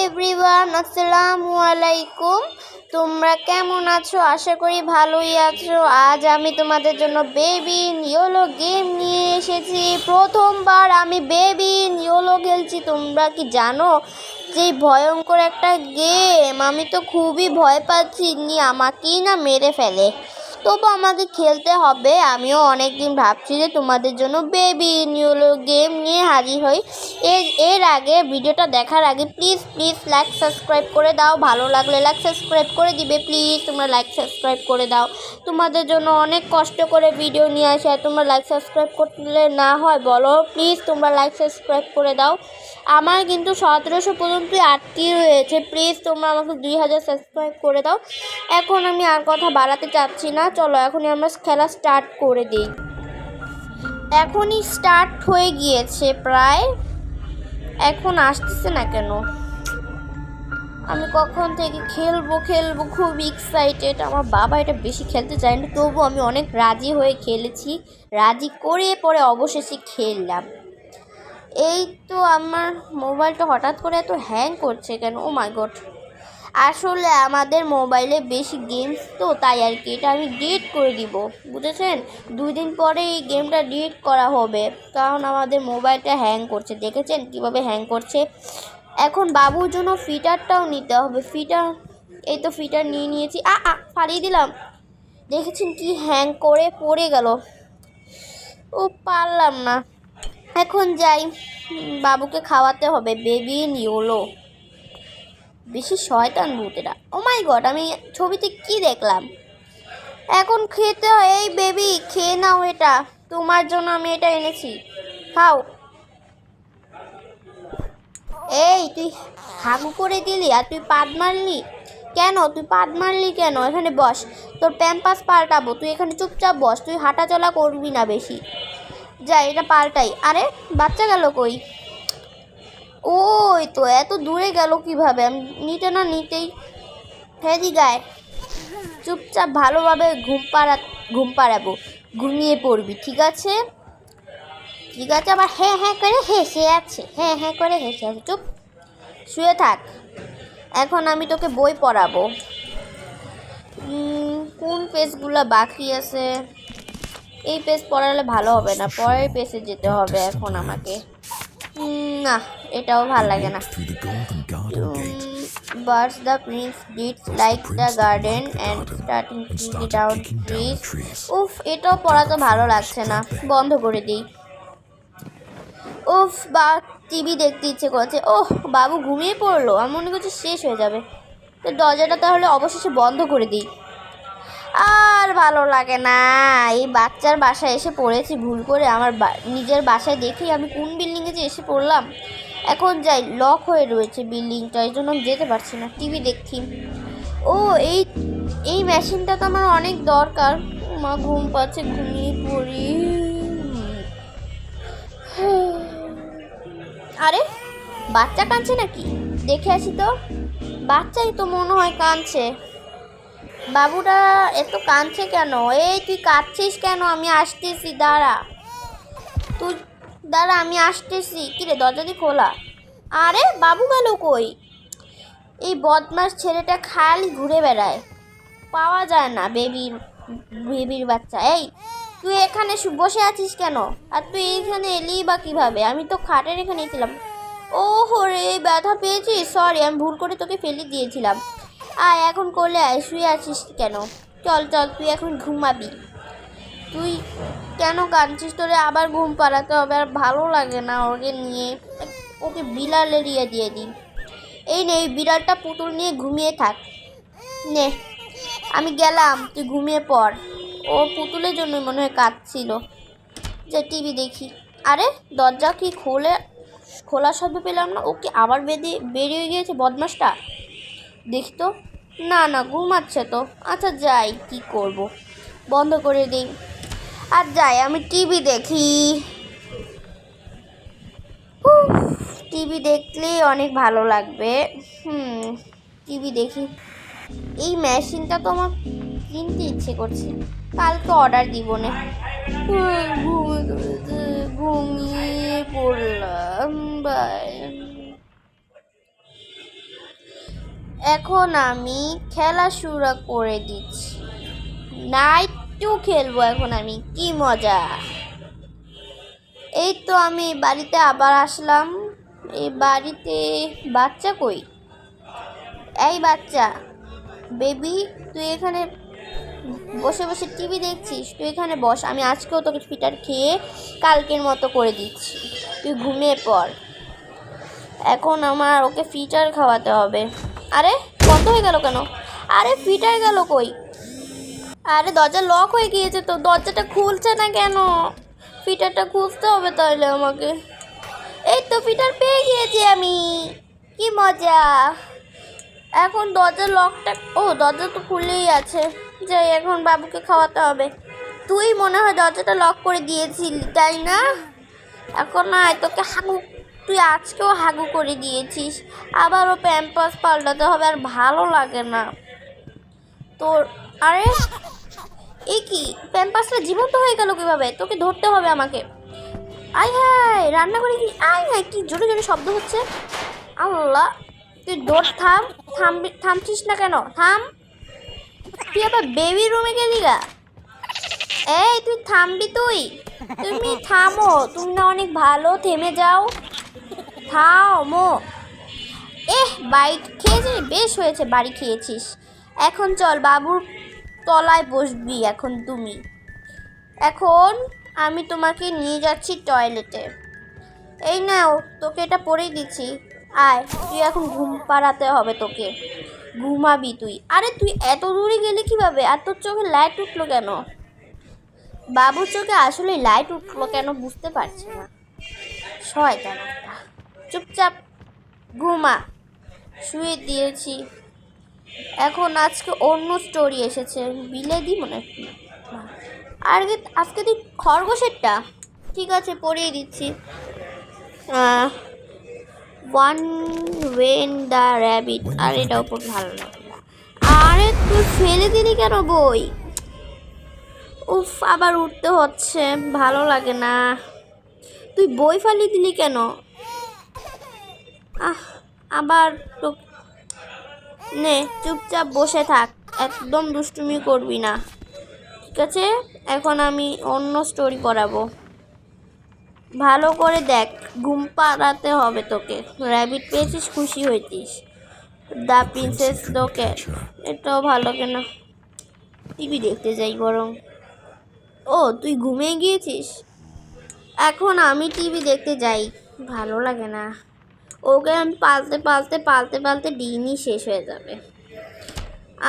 Everyone, আসসালামু আলাইকুম। তোমরা কেমন আছো? আশা করি ভালোই আছো। আজ আমি তোমাদের জন্য বেবি ইন ইয়োলো গেম নিয়ে এসেছি। প্রথমবার আমি বেবি ইন ইয়োলো খেলছি। তোমরা কি জানো যে ভয়ঙ্কর একটা গেম? আমি তো খুবই ভয় পাচ্ছি, আমাকেই না মেরে ফেলে। তবু আমাকে খেলতে হবে। আমিও অনেক দিন ভাবছি যে তোমাদের জন্য বেবি ইন ইয়োলো গেম নিয়ে হাজির হই। এর আগে ভিডিওটা দেখার আগে প্লিজ লাইক সাবস্ক্রাইব করে দাও। ভালো লাগলে লাইক সাবস্ক্রাইব করে দিবে। প্লিজ তোমরা লাইক সাবস্ক্রাইব করে দাও। তোমাদের জন্য অনেক কষ্ট করে ভিডিও নিয়ে আসে, আর তোমরা লাইক সাবস্ক্রাইব করলে না হয় বলো। প্লিজ তোমরা লাইক সাবস্ক্রাইব করে দাও। আমার কিন্তু 1700 পর্যন্ত আটকে রয়েছে। প্লিজ তোমরা আমাকে 2000 সাবস্ক্রাইব করে দাও। এখন আমি আর কথা বাড়াতে চাচ্ছি না, চলো এখনই আমরা খেলা স্টার্ট করে দিই। এখনই স্টার্ট হয়ে গিয়েছে প্রায়। এখন আসতেছে না কেন? আমি কখন থেকে খেলবো খুব এক্সাইটেড। আমার বাবা এটা বেশি খেলতে চায় না, তবু আমি অনেক রাজি হয়ে খেলেছি। রাজি করে পরে অবশেষে খেললাম। এই তো আমার মোবাইলটা হঠাৎ করে এত হ্যাং করছে কেন? ও মাই গড, আসলে আমাদের মোবাইলে বেশি গেমস তো তাই আর কি। এটা আমি ডিলিট করে দিব, বুঝেছেন? 2 দিন পরে এই গেমটা ডিলিট করা হবে, কারণ আমাদের মোবাইলটা হ্যাং করছে। দেখেছেন কিভাবে হ্যাং করছে? এখন বাবুর জন্য ফিটারটাও নিতে হবে। ফিটার, এই তো ফিটার নিয়ে নিয়েছি। ফাড়িয়ে দিলাম। দেখেছেন কি হ্যাং করে পড়ে গেল। ও পারলাম না। এখন যাই, বাবুকে খাওয়াতে হবে। বেবি ইন ইয়োলো, বেশি শয়তান ভূতেরা। ও মাই গড, আমি ছবিতে কি দেখলাম? এখন খেতে হয়। এই বেবি খেয়ে নাও, এটা তোমার জন্য আমি এটা এনেছি, খাও। এই তুই হাগু করে দিলি আর তুই পাদ মারলি কেন? এখানে বস, তোর প্যাম্পাস পাল্টাবো। তুই এখানে চুপচাপ বস, তুই হাঁটা চলা করবি না বেশি। যা এটা পাল্টাই। আরে বাচ্চা গেল কই? ওই তো এত দূরে গেল কিভাবে? আমি নিতেই হেদি গায়ে। চুপচাপ ভালোভাবে ঘুম পাড়াবো, ঘুমিয়ে পড়বি, ঠিক আছে? আবার হ্যাঁ করে হেসে আছে, চুপ শুয়ে থাক। এখন আমি তোকে বই পড়াবো। কোন পেজগুলো বাকি আছে? এই পেজ পড়ালে ভালো হবে না, পরের পেজে যেতে হবে এখন আমাকে। না, এটাও ভালো লাগে না। Birds the prince did like the garden and starting to get out trees. উফ, এটাও পড়া তো ভালো লাগছে না, বন্ধ করে দিই। উফ, বা টিভি দেখতে ইচ্ছে করছে। ওহ, বাবু ঘুমিয়ে পড়লো। আমার মনে করছে শেষ হয়ে যাবে, তো দরজাটা তাহলে অবশেষে বন্ধ করে দিই। আর ভালো লাগে না। এই বাচ্চার বাসায় এসে পড়েছি ভুল করে। আমার নিজের বাসায় দেখেই আমি কোন বিল্ডিংয়ে যে এসে পড়লাম। এখন যাই, লক হয়ে রয়েছে বিল্ডিংটা, এই জন্য আমি যেতে পারছি না। টিভি দেখি। ও এই মেশিনটা তো আমার অনেক দরকার। মা ঘুম পাচ্ছে, ঘুমিয়ে পড়ি। আরে বাচ্চা কাঁদছে নাকি? দেখে আসি তো। বাচ্চাই তো মনে হয় কাঁদছে। বাবুটা এত কাঁদছে কেন? এই তুই কাঁদছিস কেন? আমি আসতেছি, দাঁড়া আমি আসতেছি। কিরে, দরজা দিয়ে খোলা। আরে বাবু গেল কই? এই বদমাস ছেলেটা খালি ঘুরে বেড়ায়, পাওয়া যায় না। বেবির বাচ্চা। এই তুই এখানে বসে আছিস কেন? আর তুই এইখানে এলি বা কিভাবে? আমি তো খাটের এখানে ছিলাম। ও রে, ব্যথা পেয়েছিস? সরি, আমি ভুল করে তোকে ফেলে দিয়েছিলাম। আয় এখন করলে আয়। শুয়ে আছিস কেন? চল তুই এখন ঘুমাবি। তুই কেন কাঁদছিস? তোরে আবার ঘুম পাড়াতে হবে, আর ভালো লাগে না ওকে নিয়ে। ওকে বিড়ালে দিয়ে দিই। এই নে, এই বিড়ালটা পুতুল নিয়ে ঘুমিয়ে থাক। নে, আমি গেলাম, তুই ঘুমিয়ে পড়। ও পুতুলের জন্য মনে হয় কাঁদছিল। যে টিভি দেখি। আরে দরজা কি খোলা শব্দ পেলাম না? ওকে আবার বেরিয়ে গিয়েছে বদমাসটা। দেখি তো। না ঘুমাচ্ছে তো। আচ্ছা যাই, কি করব, বন্ধ করে দিই আর যাই আমি টিভি দেখি। টিভি দেখলে অনেক ভালো লাগবে। টিভি দেখি। এই মেশিনটা তো আমার কিনতে ইচ্ছে করছে, কালকে অর্ডার দিব না। ঘুমিয়ে পড়লাম। বাই। এখন আমি খেলা শুরু করে দিচ্ছি। নাইট 2 খেলবো এখন আমি, কি মজা। এই তো আমি বাড়িতে আবার আসলাম। এই বাড়িতে বাচ্চা কই? এই বাচ্চা, বেবি, তুই এখানে বসে বসে টিভি দেখছিস? তুই এখানে বস, আমি আজকেও তোকে ফিটার খেয়ে কালকের মতো করে দিচ্ছি। তুই ঘুমিয়ে পড়। এখন আমার ওকে ফিটার খাওয়াতে হবে। আরে বন্ধ হয়ে গেল কেন? আরে ফিটার গেল কই? আরে দরজা লক হয়ে গিয়েছে তো, দরজাটা খুলছে না কেন? ফিটারটা খুঁজতে হবে তাহলে আমাকে। এই তো ফিটার পেয়ে গিয়েছি আমি, কি মজা। এখন দরজার লকটা, দরজা তো খুলেই আছে। যাই, এখন বাবুকে খাওয়াতে হবে। তুই মনে হয় দরজাটা লক করে দিয়েছিলি, তাই না? এখন না তোকে হাগু, তুই আজকেও হাগু করে দিয়েছিস। আবারও প্যাম্পাস পাল্টাতে হবে, আর ভালো লাগে না তোর। আরে এ কি, প্যাম্পাসটা জীবন্ত হয়ে গেল কিভাবে? তোকে ধরতে হবে আমাকে। আয় হায়, রান্না করে কি? আয় হায়, কি জোরে জোরে শব্দ হচ্ছে। আল্লাহ, তুই দৌড়, থামছিস না কেন? থাম। তুই আবার বেবি রুমে গেলি গা? এই তুই থামবি? তুমি থামো, তুমি না অনেক ভালো, থেমে যাও, থামো। বাইট খেয়েছিস? বেশ হয়েছে, বাড়ি খেয়েছিস। এখন চল, বাবুর তলায় বসবি এখন তুমি। এখন আমি তোমাকে নিয়ে যাচ্ছি টয়লেটে। এই নাও, তোকে এটা পরেই দিচ্ছি। আয়, তুই এখন ঘুম পাড়াতে হবে তোকে, ঘুমাবি তুই। আরে তুই এত দূরে গেলি কিভাবে? আর তোর চোখে লাইট উঠলো কেন? বাবুর চোখে আসলে লাইট উঠলো কেন বুঝতে পারছি না। শয়তান একটা, চুপচাপ ঘুমা। শুয়ে দিয়েছি। এখন আজকে অন্য স্টোরি এসেছে, বিলেদি মনে হয়। আর আজকে তুই খরগোশেরটা, ঠিক আছে পড়িয়ে দিচ্ছি। One when the rabbit. আর এটাও খুব ভালো লাগে না। আরে তুই ফেলে দিলি কেন বই? উফ, আবার উঠতে হচ্ছে, ভালো লাগে না। তুই বই ফালিয়ে দিলি কেন? আবার তো নে, চুপচাপ বসে থাক, একদম দুষ্টুমি করবি না, ঠিক আছে? এখন আমি অন্য স্টোরি পড়াবো, ভালো করে দেখ। ঘুম পাড়াতে হবে তোকে। র্যাবিট পেয়েছিস, খুশি হয়েছিস। দ্য প্রিন্সেস লোকে, এটাও ভালো কেন? টিভি দেখতে যাই বরং। তুই ঘুমিয়ে গিয়েছিস? এখন আমি টিভি দেখতে যাই, ভালো লাগে না। ওকে আমি পালতে পালতে পালতে পালতে দিনই শেষ হয়ে যাবে।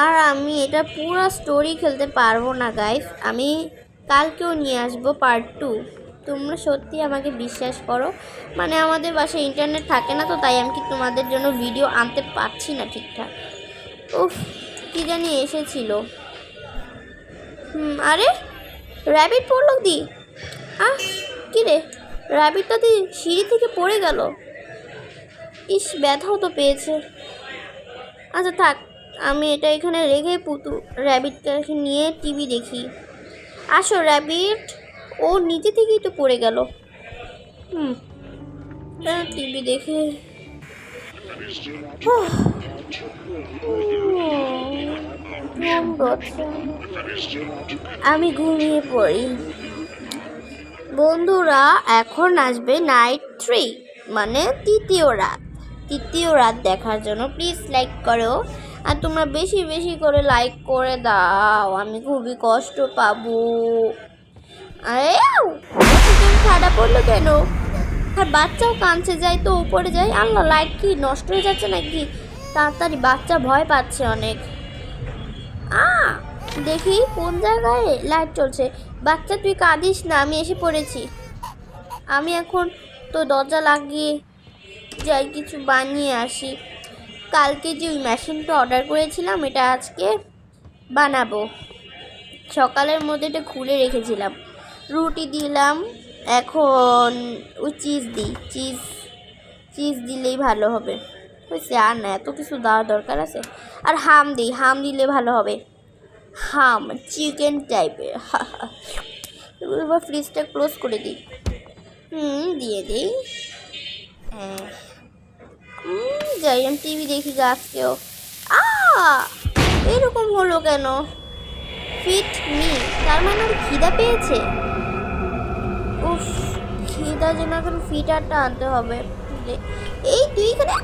আর আমি এটা পুরো স্টোরি খেলতে পারবো না গাইস। আমি কালকেও নিয়ে আসবো পার্ট 2। তোমরা সত্যি আমাকে বিশ্বাস করো, মানে আমাদের বাসায় ইন্টারনেট থাকে না তো, তাই আমি কি তোমাদের জন্য ভিডিও আনতে পারছি না ঠিকঠাক। উফ, কি জানি এসেছিল। আরে র্যাবিট পড়লো দি। কি রে, র্যাবিটটা দি সিঁড়ি থেকে পড়ে গেল। ইস, ব্যথাও তো পেয়েছে। আচ্ছা থাক, আমি এটা এখানে রেখে র্যাবিটটাকে নিয়ে টিভি দেখি। আসো র্যাবিট, ও নিচে থেকেই তো পড়ে গেল। টিভি দেখে আমি ঘুমিয়ে পড়ি। বন্ধুরা, এখন আসবে নাইট 3, মানে তৃতীয় রাত দেখার জন্য প্লিজ লাইক করো। আর তোমরা বেশি বেশি করে লাইক করে দাও, আমি খুবই কষ্ট পাবো। আরে খারাপ পড়লো কেন? আর বাচ্চাও কাঁদছে, যাই তো উপরে যাই। আল্লাহ, লাইট কি নষ্ট হয়ে যাচ্ছে নাকি? তাড়াতাড়ি, বাচ্চা ভয় পাচ্ছে অনেক। দেখি কোন জায়গায় লাইট চলছে। বাচ্চা তুই কাঁদিস না, আমি এসে পড়েছি। আমি এখন তো দরজা লাগিয়ে যাই, কিছু বানিয়ে আসি। কালকে যে ওই মেশিনটা অর্ডার করেছিলাম, এটা আজকে বানাবো। সকালের মধ্যে এটা খুলে রেখেছিলাম। রুটি দিলাম, এখন ওই চিজ দিই। চিজ দিলেই ভালো হবে। হয়েছে, আর না এত কিছু দেওয়ার দরকার আছে। আর হাম দিই, হাম দিলে ভালো হবে। হাম চিকেন টাইপের। এবার ফ্রিজটা ক্লোজ করে দিই। দিয়ে দিই। যাই, আমি টিভি দেখি আজকেও। এরকম হলো কেন? ফিট মি, তার মানে ওর খিদা পেয়েছে। উফ, খিদা যেন এখন ফিটারটা আনতে হবে। এই তুই এখানে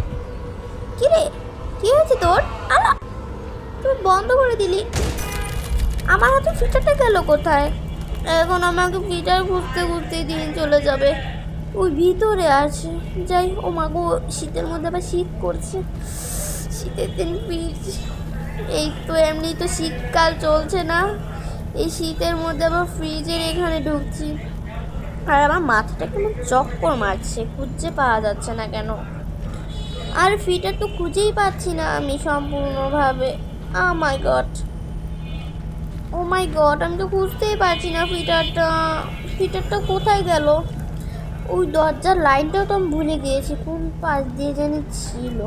কি রে? কি হয়েছে তোর? আলা, তুই বন্ধ করে দিলি। আমার হাতে ফিটারটা গেল কোথায়? এখন আমাকে ফিটার খুঁজতে খুঁজতে দিন চলে যাবে। ওই ভিতরে আছে। যাই, ও মা গো, শীতের মধ্যে আবার শীত করছে। শীতের দিন ফ্রিজ, এই তো এমনি তো শীতকাল চলছে না, এই শীতের মধ্যে আবার ফ্রিজের এখানে ঢুকছি। আর আমার মাথাটা কেমন চক্কর মারছে, খুঁজে পাওয়া যাচ্ছে না কেন। আর ফিটার তো খুঁজেই পাচ্ছি না আমি সম্পূর্ণভাবে। মাই গড, ও মাই গড, আমি তো খুঁজতেই পারছি না ফিটারটা। ফিটারটা কোথায় গেল? ওই দরজার লাইনটাও তো আমি ভুলে গিয়েছি, কোন পাশ দিয়ে জানি ছিল।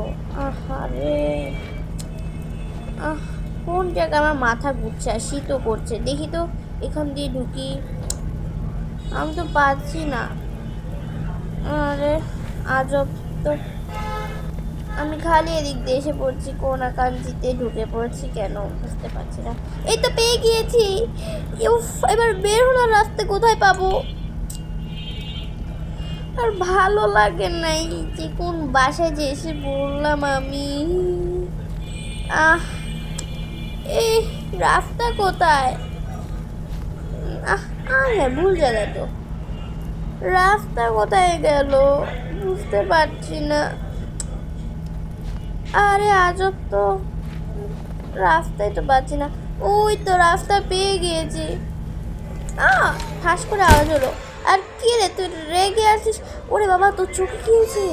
আহারে, কোন জায়গায় আমার মাথা ঘুরছে আর শীতও করছে। দেখি তো এখান দিয়ে ঢুকি, আমি তো পাচ্ছি না। আরে আজব তো, আমি খালি এদিক দিয়ে এসে পড়ছি, কোন আকাঞ্চিতে ঢুকে পড়ছি কেন বুঝতে পারছি না। এই তো পেয়ে গিয়েছি। উফ, এবার বের হওয়ার রাস্তা কোথায় পাবো? আর ভালো লাগে নাই যে কোন বাসায় যে এসে পড়লাম আমি। এই রাস্তা কোথায়? হ্যাঁ, ভুল জায়গা তো। রাস্তা কোথায় গেল বুঝতে পারছি না। আরে আজব তো, রাস্তায় তো পাচ্ছি না। ওই তো রাস্তা পেয়ে গিয়েছি। ঠাস করে আওয়াজ হলো। আর কি রে, তুই রেগে আছিস? ওরে বাবা, তোর চোখে কি হয়েছে?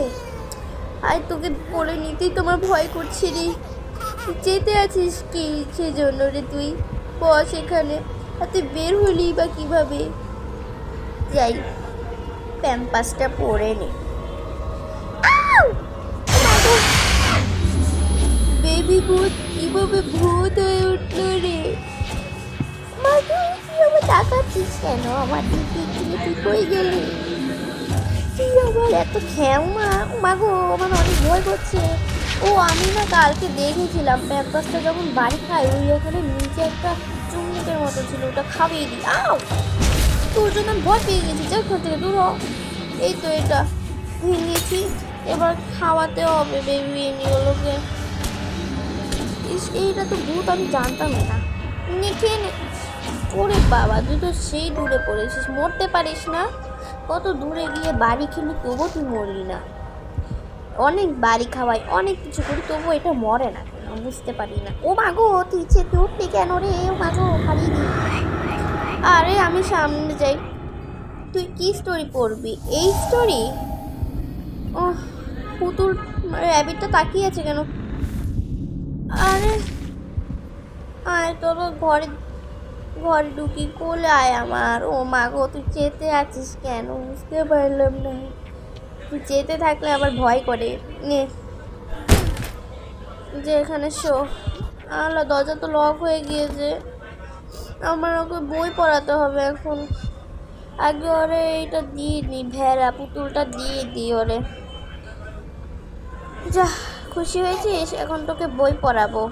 আর তোকে পড়ে নিতেই তোমার ভয় করছে রে। যেতে আছিস কি সেজন্য রে? তুই বস এখানে, আর তুই বের হলি বা কিভাবে? যাই, প্যাম্পাসটা পরে নে। বেবি ভূত কিভাবে ভূত হয়ে উঠলো রে? তুই আমার তাকাচ্ছিস কেন? আমার দিকে তুই কই গেলি? তুই আমার এত খেমা, মাগো, আমার অনেক ভয় করছে। ও আমি না কালকে দেখেছিলাম প্যাম্পাসটা যখন বাড়ি খাই, ওই ওখানে নিচে একটা চুমুকের মতো ছিল, ওটা খাবিয়ে দিই। তোর জন্য আমি ভয় পেয়ে গেছি, যা ওখান থেকে দূর হ। এই তো এটা ভেঙেছি, এবার খাওয়াতে হবে বেবি নিগুলোকে। এইটা তো ভূত, আমি জানতাম না। খেয়ে নে। ওরে বাবা, তুই তো সেই দূরে পড়েছিস, মরতে পারিস না? কত দূরে গিয়ে বাড়ি খেলি তবুও তুই মরলি না। অনেক বাড়ি খাওয়াই, অনেক কিছু করি, তবুও এটা মরে না কেন বুঝতে পারি না। ও মাগো, তুই উঠলি কেন রে? ও মাগো, খালি। আরে আমি সামনে যাই। তুই কি স্টোরি পড়বি? এই স্টোরি? পুতুল র্যাবিটটা তাকিয়ে আছে কেন? আরে আয়, তোর ঘরে ঘরে ঢুকি, কোলে আয় আমার। ও মা গো, তুই চেতে আছিস কেন বুঝতে পারলাম না। তুই চেতে থাকলে আবার ভয় করে নে, যে এখানে শো। আল্লাহ, দরজা তো লক হয়ে গিয়েছে। আমার ওকে বই পড়াতে হবে এখন। আগে ওরে এইটা দিয়ে দিই, ভেড়া পুতুলটা দিয়ে দিই ওরে। যা, খুশি হয়েছিস? এখন তোকে বই পড়াবো।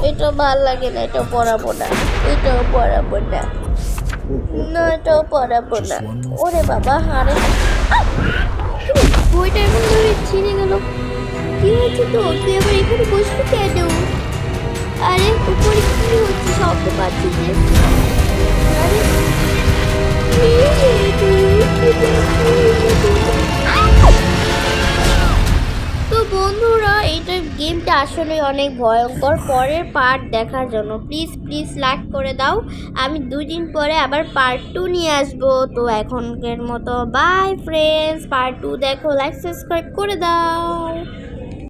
এটা ভাল লাগে না, এটাও পড়াবো না, এটাও পড়াবো না, না এটাও পড়াবো না। ওরে বাবা, হারে বইটা এখন ধরে ছিঁড়ে গেল। কি হয়েছে তো? তুই আবার এখানে বসবি কেন? আরে উপরে কি হচ্ছে? শব্দ পাচ্ছি যে। আরে তো বন্ধুরা, এইটা গেমটা আসলে অনেক ভয়ঙ্কর। পরের পার্ট দেখার জন্য প্লিজ প্লিজ লাইক করে দাও। আমি 2 দিন পরে আবার পার্ট 2 নিয়ে আসবো। তো এখনকার মতো বাই ফ্রেন্ডস, পার্ট 2 দেখো, লাইক সাবস্ক্রাইব করে দাও।